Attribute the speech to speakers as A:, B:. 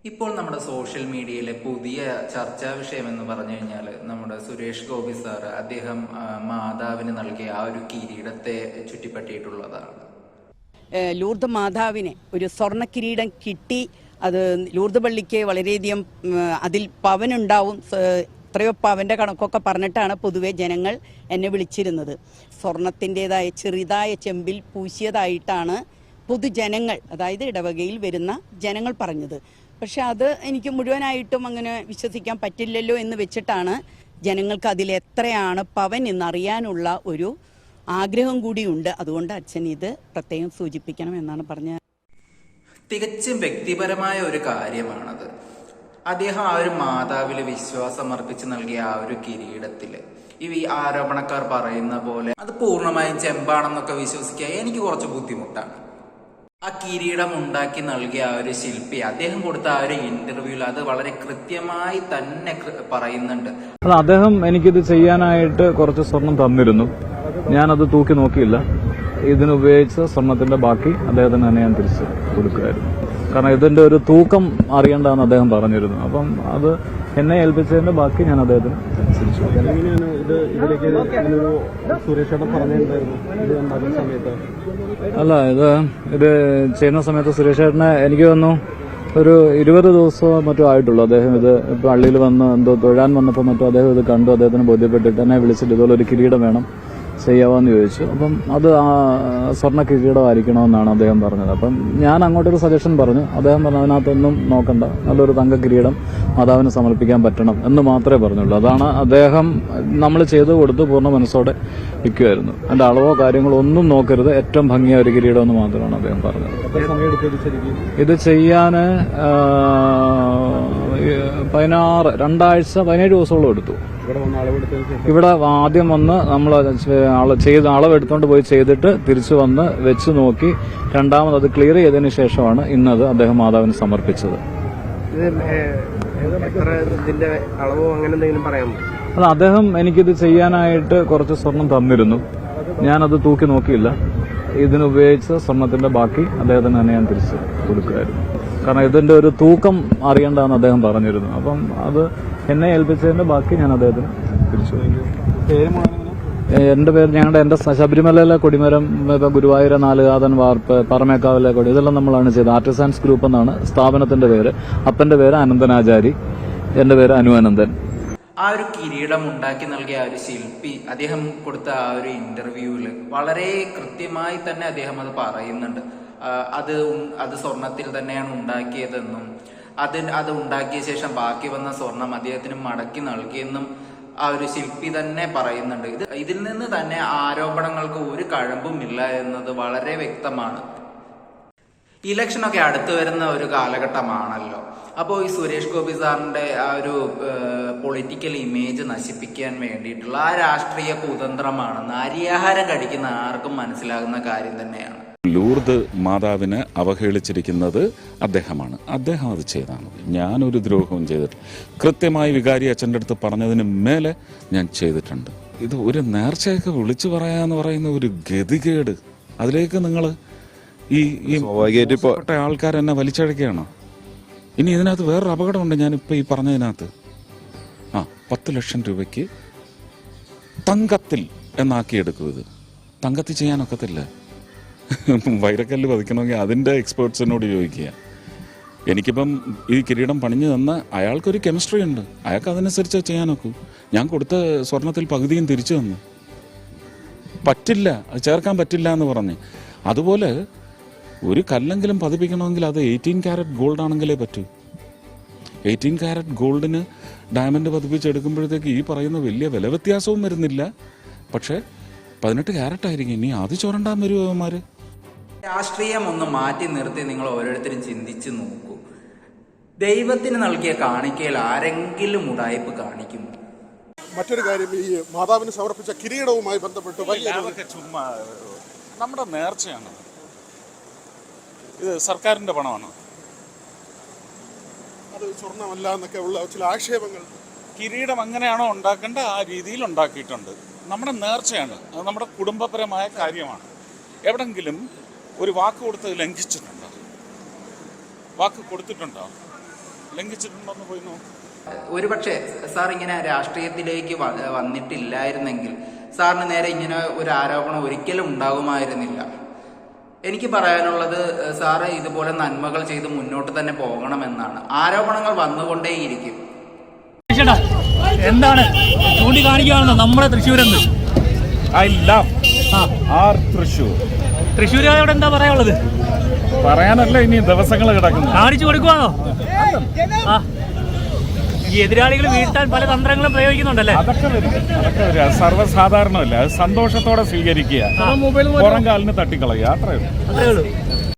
A: ഇപ്പോൾ നമ്മുടെ സോഷ്യൽ മീഡിയയിലെ പുതിയ ചർച്ചാ വിഷയം എന്ന് പറഞ്ഞു കഴിഞ്ഞാൽ നമ്മുടെ സുരേഷ് ഗോപി സാർ അദ്ദേഹം മാതാവിന് നൽകിയ ആ ഒരു കിരീടത്തെ ചുറ്റിപ്പറ്റിയിട്ടുള്ളതാണ്.
B: ലൂർദ് മാതാവിന് ഒരു സ്വർണ്ണ കിരീടം കിട്ടി. അത് ലൂർദ് പള്ളിക്ക് വളരെയധികം അതിൽ പവനുണ്ടാവും, എത്രയോ പവന്റെ കണക്കൊക്കെ പറഞ്ഞിട്ടാണ് പൊതുവെ ജനങ്ങൾ എന്നെ വിളിച്ചിരുന്നത്. സ്വർണത്തിൻ്റെതായ ചെറുതായ ചെമ്പിൽ പൂശിയതായിട്ടാണ് പൊതുജനങ്ങൾ, അതായത് ഇടവകയിൽ വരുന്ന ജനങ്ങൾ പറഞ്ഞത്. പക്ഷെ അത് എനിക്ക് മുഴുവനായിട്ടും അങ്ങനെ വിശ്വസിക്കാൻ പറ്റില്ലല്ലോ എന്ന് വെച്ചിട്ടാണ് ജനങ്ങൾക്ക് അതിൽ എത്രയാണ് പവൻ എന്നറിയാനുള്ള ഒരു ആഗ്രഹം കൂടിയുണ്ട്. അതുകൊണ്ട് അച്ഛൻ ഇത് പ്രത്യേകം സൂചിപ്പിക്കണം എന്നാണ് പറഞ്ഞത്.
A: തികച്ചും വ്യക്തിപരമായ ഒരു കാര്യമാണത്. അദ്ദേഹം ആ ഒരു മാതാവിൽ വിശ്വാസം അർപ്പിച്ച് നൽകിയ ആ ഒരു കിരീടത്തിൽ ഈ ആരോപണക്കാർ പറയുന്ന പോലെ അത് പൂർണ്ണമായും ചെമ്പാണെന്നൊക്കെ വിശ്വസിക്കുക എനിക്ക് കുറച്ച് ബുദ്ധിമുട്ടാണ്. ആ കിരീടം ഉണ്ടാക്കി നൽകിയ ആ ഒരു ശില്പി അദ്ദേഹം കൊടുത്ത ആ ഒരു ഇന്റർവ്യൂവിൽ അത് വളരെ കൃത്യമായി തന്നെ പറയുന്നുണ്ട്.
C: അദ്ദേഹം എനിക്കിത് ചെയ്യാനായിട്ട് കുറച്ച് സ്വർണം തന്നിരുന്നു, ഞാനത് തൂക്കി നോക്കിയില്ല. ഇതിനുപയോഗിച്ച സ്വർണത്തിന്റെ ബാക്കി അദ്ദേഹത്തിന് തന്നെ ഞാൻ തിരിച്ച് കൊടുക്കുമായിരുന്നു. കാരണം ഇതിന്റെ ഒരു തൂക്കം അറിയണ്ടെന്ന് അദ്ദേഹം പറഞ്ഞിരുന്നു. അപ്പം അത് എന്നെ ഏൽപ്പിച്ചതിന്റെ ബാക്കി ഞാൻ അദ്ദേഹത്തിന് തിരിച്ചു. അല്ല, ഇത് ചെയ്യുന്ന സമയത്ത് സുരേഷ് ചേട്ടനെ എനിക്ക് തോന്നുന്നു ഒരു 20 ദിവസമോ മറ്റോ ആയിട്ടുള്ളൂ. അദ്ദേഹം ഇത് പള്ളിയിൽ വന്ന് എന്തോ തൊഴാൻ വന്നപ്പോൾ മറ്റോ അദ്ദേഹം ഇത് കണ്ടു. അദ്ദേഹത്തിന് ബോധ്യപ്പെട്ടിട്ട് എന്നെ വിളിച്ചിട്ട് ഇതുപോലെ ഒരു കിരീടം വേണം, ചെയ്യാവാന്ന് ചോദിച്ചു. അപ്പം അത് സ്വർണ്ണ കിരീടമായിരിക്കണമെന്നാണ് അദ്ദേഹം പറഞ്ഞത്. അപ്പം ഞാൻ അങ്ങോട്ടൊരു സജഷൻ പറഞ്ഞു. അദ്ദേഹം പറഞ്ഞു അതിനകത്തൊന്നും നോക്കണ്ട, നല്ലൊരു തങ്ക കിരീടം മാതാവിന് സമർപ്പിക്കാൻ പറ്റണം എന്ന് മാത്രമേ പറഞ്ഞുള്ളൂ. അതാണ് അദ്ദേഹം നമ്മൾ ചെയ്തു കൊടുത്ത് പൂർണ്ണ മനസ്സോടെ വിൽക്കുമായിരുന്നു. അതിന്റെ അളവോ കാര്യങ്ങളോ ഒന്നും നോക്കരുത്, ഏറ്റവും ഭംഗിയായ ഒരു കിരീടം എന്ന് മാത്രമാണ് അദ്ദേഹം പറഞ്ഞത്. ഇത് ചെയ്യാൻ 17 ദിവസത്തോളം എടുത്തു. ഇവിടെ ആദ്യം വന്ന് നമ്മൾ അളവെടുത്തോണ്ട് പോയി ചെയ്തിട്ട് തിരിച്ചു വന്ന് വെച്ച് നോക്കി രണ്ടാമത് അത് ക്ലിയർ ചെയ്തതിന് ശേഷമാണ് ഇന്നത് അദ്ദേഹം മാതാവിന് സമർപ്പിച്ചത്. അത് അദ്ദേഹം എനിക്കിത് ചെയ്യാനായിട്ട് കുറച്ച് സ്വർണം തന്നിരുന്നു, ഞാനത് തൂക്കി നോക്കിയില്ല. ഇതിനുപയോഗിച്ച സ്വർണത്തിന്റെ ബാക്കി അദ്ദേഹത്തിന് തന്നെ ഞാൻ തിരിച്ച് കൊടുക്കുമായിരുന്നു. കാരണം ഇതിന്റെ ഒരു തൂക്കം അറിയണ്ടെന്ന് അദ്ദേഹം പറഞ്ഞിരുന്നു. അപ്പം അത് എന്നെ ഏൽപ്പിച്ചതിന്റെ ബാക്കി ഞാൻ അദ്ദേഹത്തിന് തിരിച്ചു. എന്റെ പേര് എന്റെ ശബരിമലയിലെ കൊടിമരം, ഗുരുവായൂര നാലുകാതൻ വാർപ്പ്, പറമേക്കാവിലെ കൊടി, ഇതെല്ലാം നമ്മളാണ് ചെയ്തത്. ആർട്ടിസാൻസ് ഗ്രൂപ്പ് എന്നാണ് സ്ഥാപനത്തിന്റെ പേര്. അപ്പന്റെ പേര് അനന്തനാചാരി, എന്റെ പേര് അനുഅനന്ദൻ.
A: ആ ഒരു കിരീടം ഉണ്ടാക്കി നൽകിയ ആ ഒരു ശില്പി അദ്ദേഹം കൊടുത്ത ആ ഒരു ഇന്റർവ്യൂവിൽ വളരെ കൃത്യമായി തന്നെ അദ്ദേഹം അത് പറയുന്നുണ്ട്. അത് സ്വർണത്തിൽ തന്നെയാണ് ഉണ്ടാക്കിയതെന്നും അത് ഉണ്ടാക്കിയ ശേഷം ബാക്കി വന്ന സ്വർണം അദ്ദേഹത്തിന് മടക്കി നൽകിയെന്നും ആ ഒരു ശില്പി തന്നെ പറയുന്നുണ്ട്. ഇതിൽ നിന്ന് തന്നെ ആരോപണങ്ങൾക്ക് ഒരു കഴമ്പുമില്ല എന്നത് വളരെ വ്യക്തമാണ്. ഇലക്ഷനൊക്കെ അടുത്തു വരുന്ന ഒരു കാലഘട്ടമാണല്ലോ. അപ്പോൾ ഈ സുരേഷ് ഗോപി സാറിന്റെ ആ ഒരു പൊളിറ്റിക്കൽ ഇമേജ് നശിപ്പിക്കാൻ വേണ്ടിയിട്ടുള്ള ആ രാഷ്ട്രീയ കുതന്ത്രമാണെന്ന് അരിയാഹാരം കഴിക്കുന്ന ആർക്കും മനസ്സിലാകുന്ന കാര്യം തന്നെയാണ്.
D: ലൂർദ് മാതാവിനെ അവഹേളിച്ചിരിക്കുന്നത് അദ്ദേഹമാണ്. അദ്ദേഹം അത് ചെയ്താണ്. ഞാനൊരു ദ്രോഹവും ചെയ്തിട്ടില്ല. കൃത്യമായി വികാരി അച്ഛൻ്റെ അടുത്ത് പറഞ്ഞതിന് മേലെ ഞാൻ ചെയ്തിട്ടുണ്ട്. ഇത് ഒരു നേർച്ചയൊക്കെ വിളിച്ചു പറയാന്ന് പറയുന്ന ഒരു ഗതികേട്. അതിലേക്ക് നിങ്ങൾ ഈ ആൾക്കാരെന്നെ വലിച്ചഴക്കുകയാണോ? ഇനി ഇതിനകത്ത് വേറൊരു അപകടമുണ്ട്. ഞാനിപ്പോൾ ഈ പറഞ്ഞതിനകത്ത് 10 ലക്ഷം രൂപയ്ക്ക് തങ്കത്തിൽ എന്നാക്കിയെടുക്കും. ഇത് തങ്കത്തിൽ ചെയ്യാനൊക്കത്തില്ല. വൈരക്കല്ല് പതിക്കണമെങ്കിൽ അതിൻ്റെ എക്സ്പേർട്സിനോട് ചോദിക്കുക. എനിക്കിപ്പം ഈ കിരീടം പണിഞ്ഞു തന്ന അയാൾക്കൊരു കെമിസ്ട്രി ഉണ്ട്, അയാൾക്ക് അതനുസരിച്ച് ചെയ്യാനൊക്കൂ. ഞാൻ കൊടുത്ത സ്വർണത്തിൽ പകുതിയും തിരിച്ചു തന്നു. പറ്റില്ല, അത് ചേർക്കാൻ പറ്റില്ല എന്ന് പറഞ്ഞ്. അതുപോലെ ഒരു കല്ലെങ്കിലും പതിപ്പിക്കണമെങ്കിൽ അത് 18 കാരറ്റ് ഗോൾഡ് ആണെങ്കിലേ പറ്റൂ. 18 കാരറ്റ് ഗോൾഡിന് ഡയമണ്ട് പതിപ്പിച്ചെടുക്കുമ്പോഴത്തേക്ക് ഈ പറയുന്ന വലിയ വില വ്യത്യാസവും വരുന്നില്ല. പക്ഷേ 18 കാരറ്റ് ആയിരിക്കും. ഇനി അത് ചോരണ്ടാൻ വരുമോ അവന്മാര്?
A: രാഷ്ട്രീയം ഒന്ന് മാറ്റി നിർത്തി നിങ്ങൾ ഓരോരുത്തരും ചിന്തിച്ചു നോക്കൂ. ദൈവത്തിന് നൽകിയ കാണിക്കയിൽ ആരെങ്കിലും ഉടായ്പ് കാണിക്കുന്നു?
E: മറ്റൊരു കാര്യം, ഈ മാതാവിന് സമർപ്പിച്ച കിരീടവുമായി ബന്ധപ്പെട്ട്
D: ചുമ്മാ നമ്മുടെ നേർച്ചയാണ്. ഇത് സർക്കാരിന്റെ പണമാണ്.
E: അത് സ്വർണ്ണമല്ല എന്നൊക്കെ ഉള്ള ചില ആക്ഷേപങ്ങൾ.
D: കിരീടം അങ്ങനെയാണോ ഉണ്ടാക്കേണ്ട ആ രീതിയിൽ ഉണ്ടാക്കിയിട്ടുണ്ട്. നമ്മുടെ നേർച്ചയാണ്, അത് നമ്മുടെ കുടുംബപരമായ കാര്യമാണ്. എവിടെങ്കിലും ഒരു വാക്ക് കൊടുത്ത് ലംഘിച്ചിട്ടുണ്ടോ? വാക്ക് കൊടുത്തിട്ടുണ്ടോ? ലംഘിച്ചിട്ടുണ്ടോന്ന് പോയി നോക്കും.
A: ഒരുപക്ഷെ സാർ ഇങ്ങനെ രാഷ്ട്രീയത്തിലേക്ക് വന്നിട്ടില്ലായിരുന്നെങ്കിൽ സാറിന് നേരെ ഇങ്ങനെ ഒരു ആരോപണം ഒരിക്കലും ഉണ്ടാകുമായിരുന്നില്ല. എനിക്ക് പറയാനുള്ളത് സാറ് ഇതുപോലെ നന്മകൾ ചെയ്ത് മുന്നോട്ട് തന്നെ പോകണമെന്നാണ്. ആരോപണങ്ങൾ വന്നുകൊണ്ടേയിരിക്കും.
F: എന്താണ് ചൂണ്ടിക്കാണിക്കുകയാണെന്ന് നമ്മുടെ തൃശ്ശൂരെന്ന്
D: ഐ ലവ് ആർ തൃശ്ശൂർ.
F: തൃശ്ശൂരുകാരോട് എന്താ പറയാനുള്ളത്?
D: പറയാനല്ല ഇനി ദിവസങ്ങൾ കിടക്കുന്നു.
F: കാണിച്ചു കൊടുക്കുവാണോ? ആ, ഈ എതിരാളികൾ വീഴ്ത്താൻ പല തന്ത്രങ്ങളും പ്രയോഗിക്കുന്നുണ്ടല്ലേ?
D: അതൊക്കെ വരും. അത് സർവ്വസാധാരണമല്ല. അത് സന്തോഷത്തോടെ സ്വീകരിക്കുക, പുറം കാലിന് തട്ടിക്കളയുക, അത്രയേ ഉള്ളൂ.